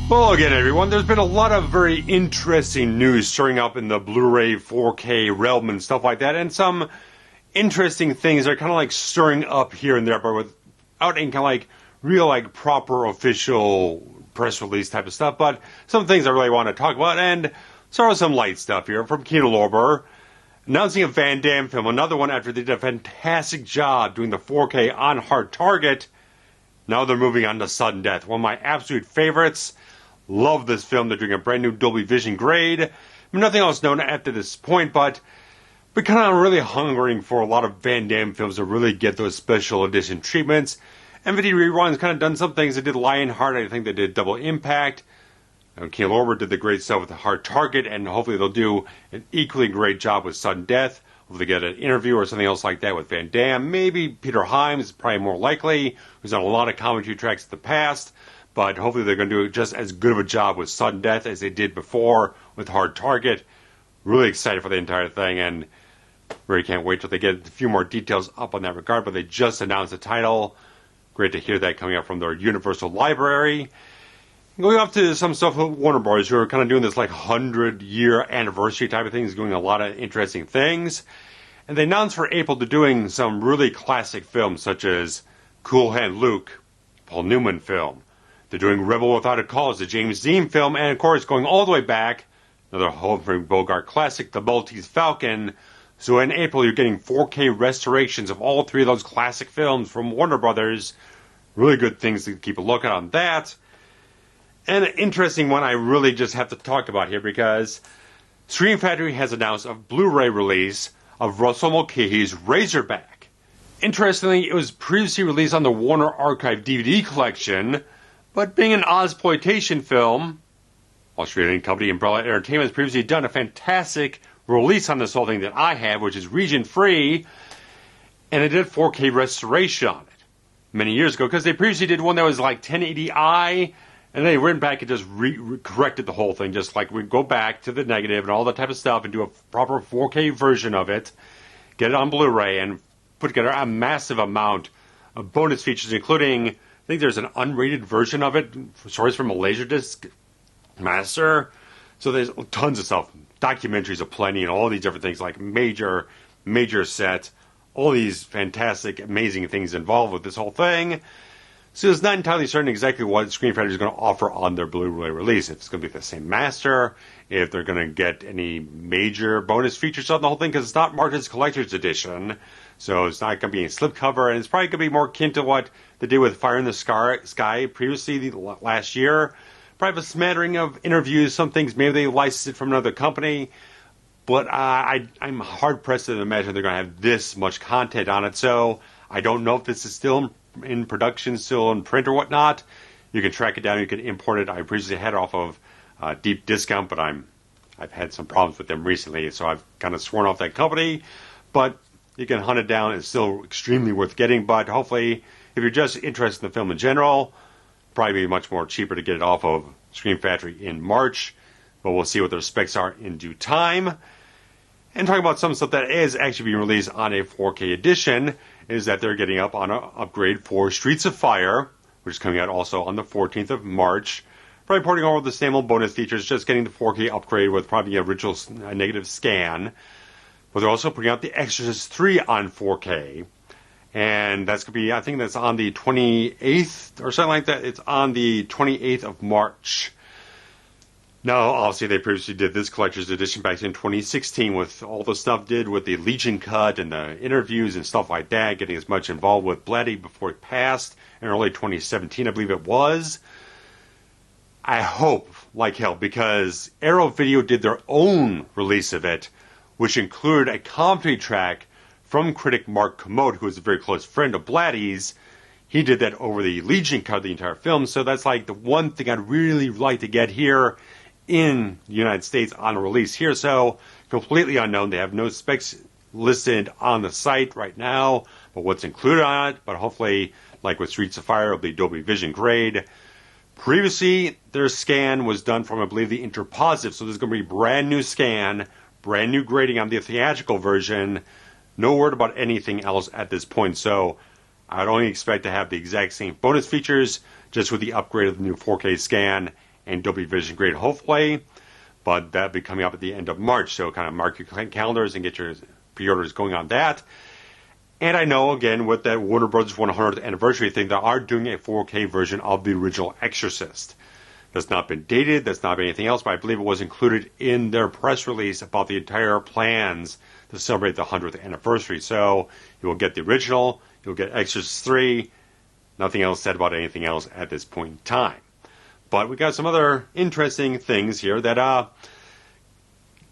Well, again, everyone, there's been a lot of very interesting news stirring up in the Blu-ray 4K realm and stuff like that, and some interesting things that are kind of like stirring up here and there, but without any kind of like real like proper official press release type of stuff. But some things I really want to talk about, and sort of some light stuff here from Kino Lorber, announcing a Van Damme film, another one after they did a fantastic job doing the 4K on Hard Target. Now they're moving on to Sudden Death, one of my absolute favorites. Love this film. They're doing a brand new Dolby Vision grade. Nothing else known at this point, but we're kind of really hungering for a lot of Van Damme films to really get those special edition treatments. MVD Rerun's kind of done some things. They did Lionheart. I think they did Double Impact. Kino Lorber did the great stuff with the Hard Target, and hopefully they'll do an equally great job with Sudden Death. Hopefully they get an interview or something else like that with Van Damme. Maybe Peter Hyams is probably more likely, who's done a lot of commentary tracks in the past. But hopefully they're going to do just as good of a job with Sudden Death as they did before with Hard Target. Really excited for the entire thing, and really can't wait till they get a few more details up on that regard. But they just announced the title. Great to hear that coming up from their Universal library. Going off to some stuff with Warner Bros., who are kind of doing this like 100-year anniversary type of things, doing a lot of interesting things. And they announced for April they're doing some really classic films, such as Cool Hand Luke, Paul Newman film. They're doing Rebel Without a Cause, the James Dean film, and of course, going all the way back, another Humphrey Bogart classic, the Maltese Falcon. So in April, you're getting 4K restorations of all three of those classic films from Warner Brothers. Really good things to keep a look at on that. And an interesting one I really just have to talk about here, because Scream Factory has announced a Blu-ray release of Russell Mulcahy's Razorback. Interestingly, it was previously released on the Warner Archive DVD collection, but being an Ozploitation film, Australian company Umbrella Entertainment has previously done a fantastic release on this whole thing that I have, which is region-free, and it did 4K restoration on it many years ago, because they previously did one that was like 1080i, and they went back and just corrected the whole thing, just like we'd go back to the negative and all that type of stuff and do a proper 4K version of it, get it on Blu-ray, and put together a massive amount of bonus features, including, I think there's an unrated version of it, stories from a Laserdisc master. So there's tons of stuff, documentaries aplenty, and all these different things, like major set, all these fantastic, amazing things involved with this whole thing. So it's not entirely certain exactly what Scream Factory is going to offer on their Blu-ray release. If it's going to be the same master, if they're going to get any major bonus features on the whole thing, because it's not marked as collector's edition. So it's not going to be a slipcover, and it's probably going to be more akin to what they did with Fire in the Sky previously last year. Probably a smattering of interviews, some things maybe they licensed it from another company, but I'm hard-pressed to imagine they're going to have this much content on it. So I don't know if this is still in production, still in print or whatnot. You can track it down, you can import it. I previously had it off of Deep Discount, but I've had some problems with them recently, so I've kind of sworn off that company. But you can hunt it down. It's still extremely worth getting, but hopefully, if you're just interested in the film in general, probably be much more cheaper to get it off of Scream Factory in March. But we'll see what their specs are in due time. And talking about some stuff that is actually being released on a 4K edition, is that they're getting up on an upgrade for Streets of Fire, which is coming out also on the 14th of March. Probably porting over the same old bonus features, just getting the 4K upgrade with probably a original negative scan. But they're also putting out The Exorcist 3 on 4K. And that's going to be, I think that's on the 28th or something like that. It's on the 28th of March. Now, obviously, they previously did this collector's edition back in 2016 with all the stuff did with the Legion cut and the interviews and stuff like that, getting as much involved with Blatty before it passed in early 2017, I believe it was. I hope, like hell, because Arrow Video did their own release of it, which included a commentary track from critic Mark Commode, who is a very close friend of Blatty's. He did that over the Legion cut of the entire film, so that's like the one thing I'd really like to get here in the United States on a release here. So completely unknown. They have no specs listed on the site right now, but what's included on it. But hopefully, like with Streets of Fire, it'll be Dolby Vision grade. Previously, their scan was done from, I believe, the Interpositive. So there's going to be brand new scan, brand new grading on the theatrical version. No word about anything else at this point. So I'd only expect to have the exact same bonus features, just with the upgrade of the new 4K scan and Dolby Vision grade, hopefully. But that'll be coming up at the end of March, so kind of mark your calendars and get your pre-orders going on that. And I know, again, with that Warner Bros. 100th anniversary thing, they are doing a 4K version of the original Exorcist. That's not been dated, that's not been anything else, but I believe it was included in their press release about the entire plans to celebrate the 100th anniversary. So you will get the original, you'll get Exorcist 3, nothing else said about anything else at this point in time. But we got some other interesting things here that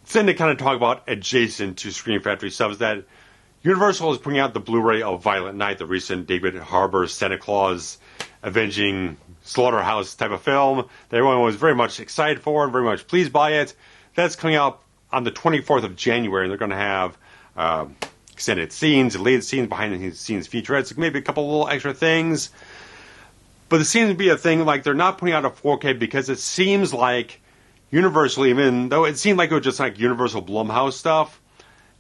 tend to kind of talk about adjacent to Scream Factory stuff, is that Universal is putting out the Blu-ray of Violent Night, the recent David Harbour Santa Claus avenging slaughterhouse type of film that everyone was very much excited for and very much pleased by it. That's coming out on the 24th of January, and they're going to have extended scenes, deleted scenes, behind the scenes featurettes, maybe a couple little extra things. But it seems to be a thing like they're not putting out a 4K because it seems like Universal, even though it seemed like it was just like Universal Blumhouse stuff,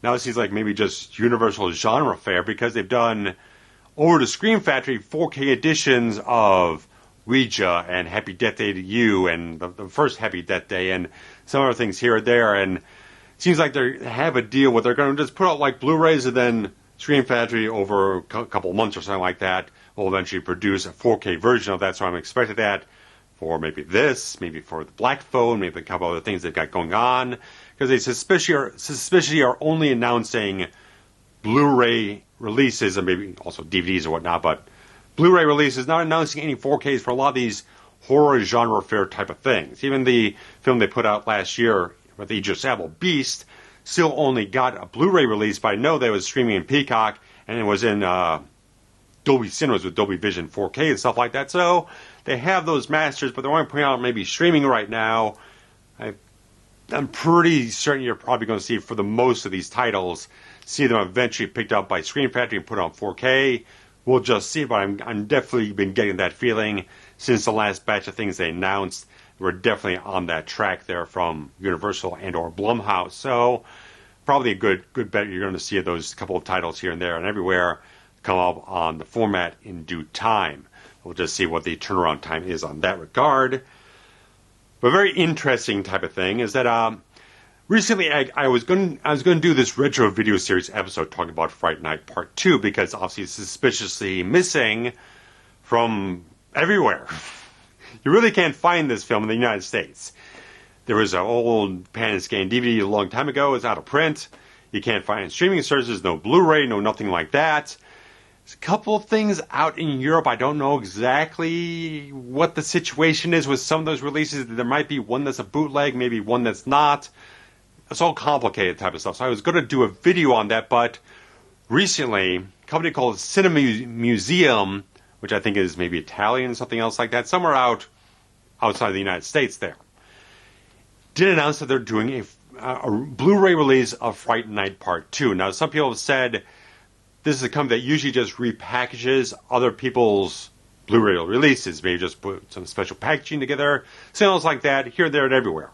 now it seems like maybe just Universal genre fare, because they've done over to Scream Factory 4K editions of Ouija and Happy Death Day to You and the first Happy Death Day and some other things here and there. And it seems like they have a deal where they're going to just put out like Blu-rays, and then Scream Factory over a couple of months or something like that will eventually produce a 4K version of that. So I'm expecting that for maybe this, maybe for the Black Phone, maybe a couple other things they've got going on, because they suspiciously are only announcing Blu-ray releases and maybe also DVDs or whatnot, but Blu-ray releases, not announcing any 4Ks for a lot of these horror genre fare type of things. Even the film they put out last year with the Idris Elba Beast still only got a Blu-ray release, but I know that it was streaming in Peacock and it was in Dolby Cinemas with Dolby Vision 4K and stuff like that. So they have those masters, but they're only putting out maybe streaming right now. I'm pretty certain you're probably going to see, for the most of these titles, see them eventually picked up by Scream Factory and put on 4K. We'll just see, but I'm definitely been getting that feeling since the last batch of things they announced. We're definitely on that track there from Universal and or Blumhouse. So probably a good bet you're going to see those couple of titles here and there and everywhere come up on the format in due time. We'll just see what the turnaround time is on that regard. But a very interesting type of thing is that recently I was going to do this retro video series episode talking about Fright Night Part 2, because obviously it's suspiciously missing from everywhere. You really can't find this film in the United States. There was an old pan and scan DVD a long time ago. It's out of print. You can't find it in streaming services, no Blu-ray, no nothing like that. There's a couple of things out in Europe. I don't know exactly what the situation is with some of those releases. There might be one that's a bootleg, maybe one that's not. It's all complicated type of stuff. So I was going to do a video on that, but recently, a company called CineMuseum, which I think is maybe Italian or something else like that, somewhere outside of the United States there, did announce that they're doing a Blu-ray release of Fright Night Part 2. Now, some people have said this is a company that usually just repackages other people's Blu-ray releases, maybe just put some special packaging together, sales like that, here, there, and everywhere.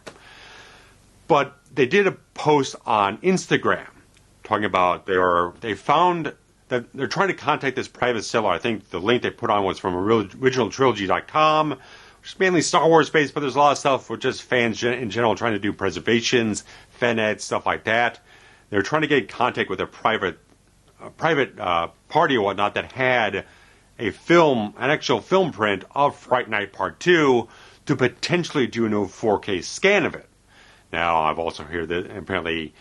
But they did a post on Instagram talking about they found that they're trying to contact this private seller. I think the link they put on was from originaltrilogy.com, which is mainly Star Wars based, but there's a lot of stuff with just fans in general trying to do preservations, fan ed, stuff like that. They're trying to get in contact with a private party or whatnot that had an actual film print of Fright Night Part 2 to potentially do a new 4K scan of it. Now, I've also heard that apparently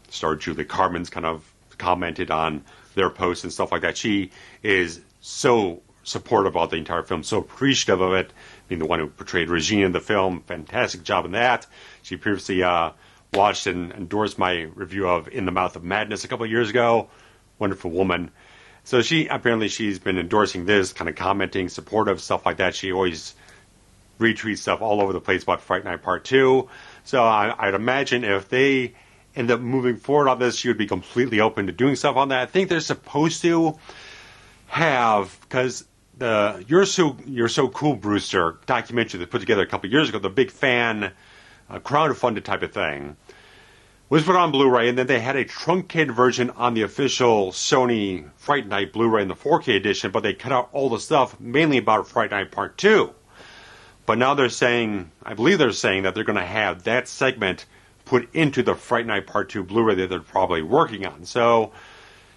Star Julie Carmen's kind of commented on their posts and stuff like that. She is so supportive of the entire film, so appreciative of it, being the one who portrayed Regina in the film. Fantastic job in that. She previously watched and endorsed my review of In the Mouth of Madness a couple of years ago. Wonderful woman. So she's been endorsing this, kind of commenting, supportive, stuff like that. She always retweets stuff all over the place about Fright Night Part 2. So I'd imagine if they end up moving forward on this, she would be completely open to doing stuff on that. I think they're supposed to have, because the You're So Cool, Brewster documentary they put together a couple of years ago, the big fan crowdfunded type of thing, was put on Blu-ray, and then they had a truncated version on the official Sony Fright Night Blu-ray in the 4K edition, but they cut out all the stuff, mainly about Fright Night Part 2. But now they're saying, I believe they're saying that they're going to have that segment put into the Fright Night Part 2 Blu-ray that they're probably working on. So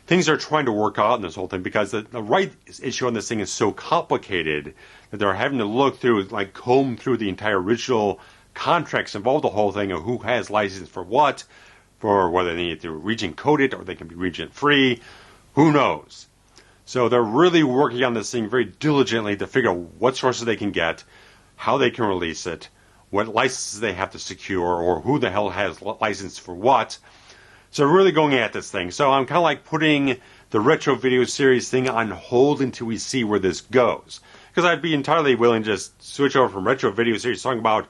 things are trying to work out in this whole thing because the rights issue on this thing is so complicated that they're having to look through, like comb through the entire original contracts involved the whole thing of who has license for what, for whether they need to region code it or they can be region free. Who knows? So they're really working on this thing very diligently to figure out what sources they can get, how they can release it, what licenses they have to secure, or who the hell has license for what. So really going at this thing. So I'm kind of like putting the retro video series thing on hold until we see where this goes. Because I'd be entirely willing to just switch over from retro video series talking about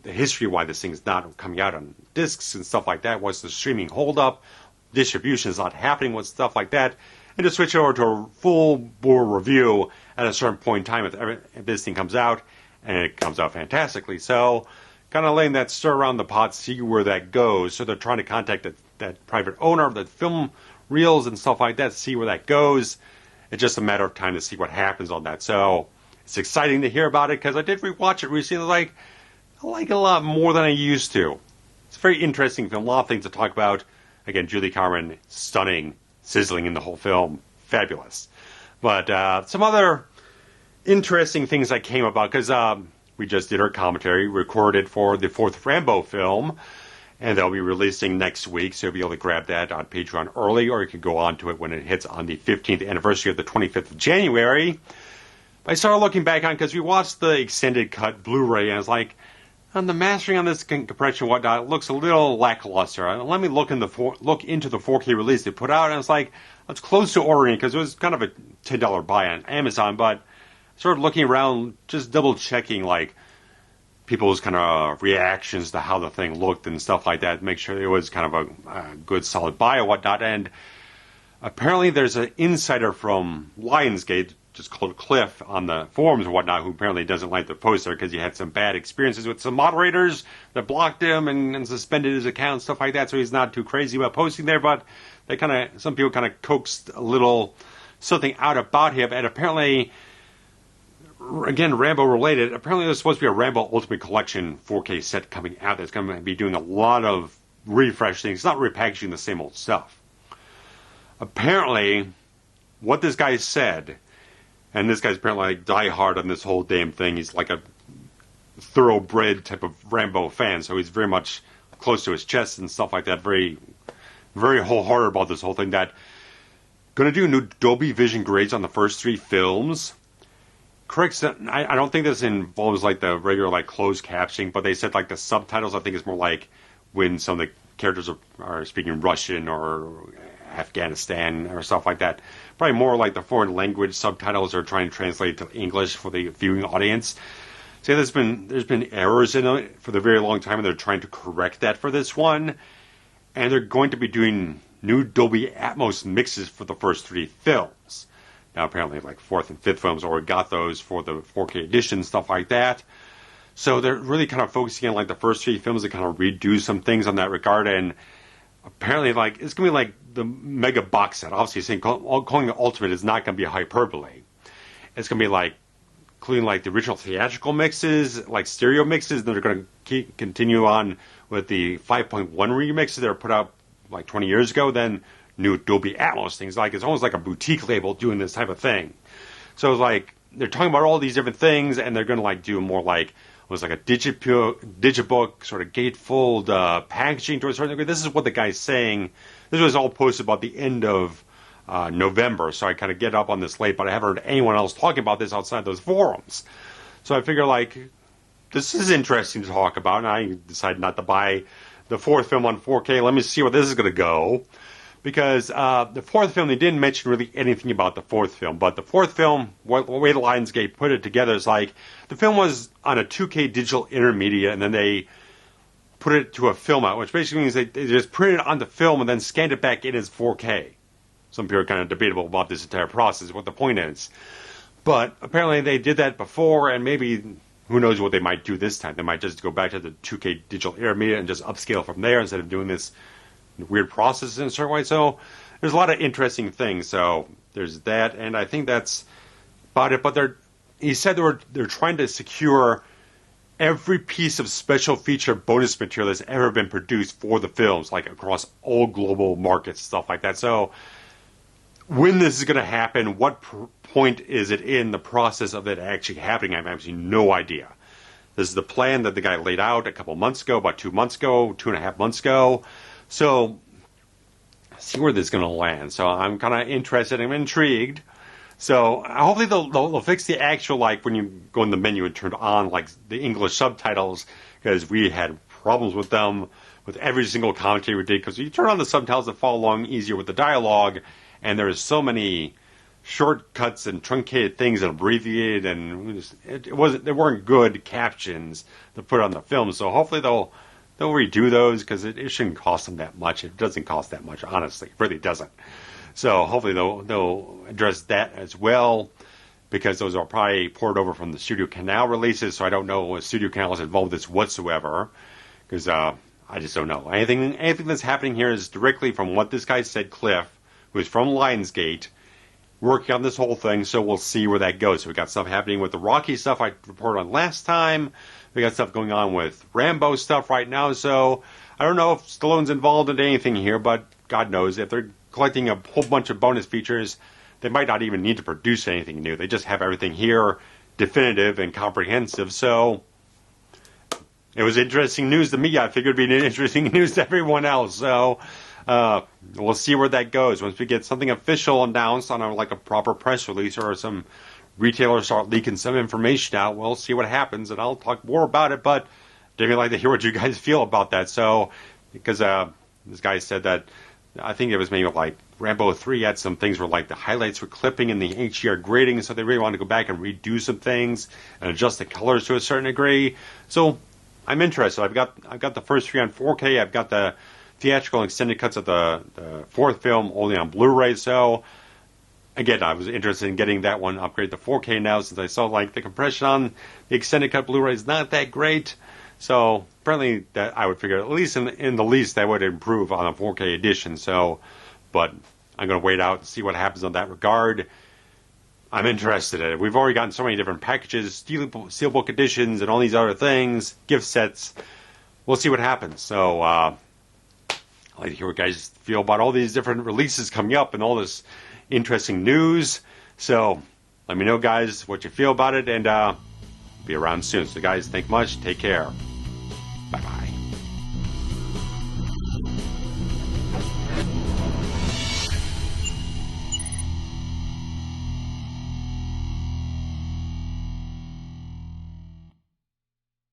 the history why this thing's not coming out on discs and stuff like that. What's the streaming holdup? Distribution is not happening with stuff like that. And just switch over to a full-bore review at a certain point in time if this thing comes out. And it comes out fantastically. So kind of letting that stir around the pot, see where that goes. So they're trying to contact that private owner of the film reels and stuff like that, see where that goes. It's just a matter of time to see what happens on that. So it's exciting to hear about it because I did rewatch it recently. I like it a lot more than I used to. It's a very interesting film. A lot of things to talk about. Again, Julie Carmen, stunning, sizzling in the whole film. Fabulous. But some other interesting things that came about because we just did our commentary, recorded for the 4th Rambo film, and they'll be releasing next week, so you'll be able to grab that on Patreon early, or you can go on to it when it hits on the 15th anniversary of the 25th of January. I started looking back on because we watched the extended cut Blu-ray, and I was like, on the mastering on this compression and whatnot, it looks a little lackluster. Let me look into the 4K release they put out, and I was like, it's close to ordering because it was kind of a $10 buy on Amazon, but started looking around, just double checking like people's kind of reactions to how the thing looked and stuff like that, make sure it was kind of a good solid buy or whatnot. And apparently there's an insider from Lionsgate, just called Cliff, on the forums or whatnot, who apparently doesn't like the poster because he had some bad experiences with some moderators that blocked him and suspended his account and stuff like that. So he's not too crazy about posting there, but some people kind of coaxed a little something out about him. And apparently, again, Rambo related, apparently there's supposed to be a Rambo Ultimate Collection 4K set coming out that's going to be doing a lot of refresh things. It's not repackaging the same old stuff. Apparently, what this guy said, and this guy's apparently like diehard on this whole damn thing. He's like a thoroughbred type of Rambo fan, so he's very much close to his chest and stuff like that. Very, very wholehearted about this whole thing. That going to do new Dolby Vision grades on the first 3 films. Correct. I don't think this involves like the regular like closed captioning, but they said like the subtitles. I think it's more like when some of the characters are speaking Russian or Afghanistan or stuff like that. Probably more like the foreign language subtitles are trying to translate to English for the viewing audience. So there's been errors in it for the very long time, and they're trying to correct that for this one. And they're going to be doing new Dolby Atmos mixes for the first 3 films. Now, apparently, like 4th and 5th films already got those for the 4K edition, stuff like that. So they're really kind of focusing on like the first 3 films to kind of redo some things on that regard. And apparently, like it's going to be like the mega box set. Obviously, saying calling it Ultimate is not going to be a hyperbole. It's going to be like including like the original theatrical mixes, like stereo mixes. Then they're going to continue on with the 5.1 remixes that were put out like 20 years ago. Then new Dolby Atmos things. Like it's almost like a boutique label doing this type of thing. So it's like they're talking about all these different things, and they're going to like do more like it was like a digibook sort of gatefold packaging to a certain degree. This is what the guy's saying. This was all posted about the end of November, so I kind of get up on this late, but I haven't heard anyone else talking about this outside those forums. So I figure like this is interesting to talk about, and I decided not to buy the 4th film on 4K. Let me see where this is going to go. Because the 4th film, they didn't mention really anything about the 4th film. But the 4th film, the way Lionsgate put it together is like, the film was on a 2K digital intermediate, and then they put it to a film out, which basically means they just printed it on the film and then scanned it back in as 4K. Some people are kind of debatable about this entire process, what the point is. But apparently they did that before, and maybe, who knows what they might do this time. They might just go back to the 2K digital intermediate and just upscale from there instead of doing this weird process in a certain way. So there's a lot of interesting things. So there's that, and I think that's about it. But he said they're trying to secure every piece of special feature bonus material that's ever been produced for the films, like across all global markets, stuff like that. So when this is going to happen, what point is it in the process of it actually happening? I have absolutely no idea. This is the plan that the guy laid out a couple months ago, about 2 months ago, 2.5 months ago. So see where this is going to land. So I'm kind of interested. I'm intrigued. So hopefully they'll fix the actual, like when you go in the menu and turn on like the English subtitles, because we had problems with them with every single commentary we did, because you turn on the subtitles to follow along easier with the dialogue, and there's so many shortcuts and truncated things and abbreviated, and there weren't good captions to put on the film. So hopefully they'll redo those, because it shouldn't cost them that much. It doesn't cost that much, honestly. It really doesn't. So hopefully they'll address that as well, because those are probably poured over from the Studio Canal releases. So I don't know if Studio Canal is involved with this whatsoever, because I just don't know. Anything that's happening here is directly from what this guy said, Cliff, who is from Lionsgate, working on this whole thing. So we'll see where that goes. So we got stuff happening with the Rocky stuff I reported on last time. We got stuff going on with Rambo stuff right now. So I don't know if Stallone's involved in anything here, but God knows, if they're collecting a whole bunch of bonus features, they might not even need to produce anything new. They just have everything here, definitive and comprehensive. So it was interesting news to me. I figured it'd be interesting news to everyone else. So we'll see where that goes. Once we get something official announced on like a proper press release, or some retailers start leaking some information out, we'll see what happens, and I'll talk more about it. But definitely like to hear what you guys feel about that. So, because this guy said that, I think it was maybe like Rambo 3 had some things where like the highlights were clipping in the HDR grading, so they really wanted to go back and redo some things and adjust the colors to a certain degree. So I'm interested. I've got the first 3 on 4K. I've got the theatrical and extended cuts of the fourth film only on Blu-ray. So again, I was interested in getting that one upgraded to 4K now, since I saw like the compression on the extended cut Blu-ray is not that great. So apparently that I would figure, at least in the least, that would improve on a 4K edition. So, but I'm going to wait out and see what happens on that regard. I'm interested in it. We've already gotten so many different packages, steelbook editions, and all these other things, gift sets. We'll see what happens. So I'd like to hear what you guys feel about all these different releases coming up and all this interesting news. So let me know, guys, what you feel about it, and be around soon. So guys, thank you much. Take care.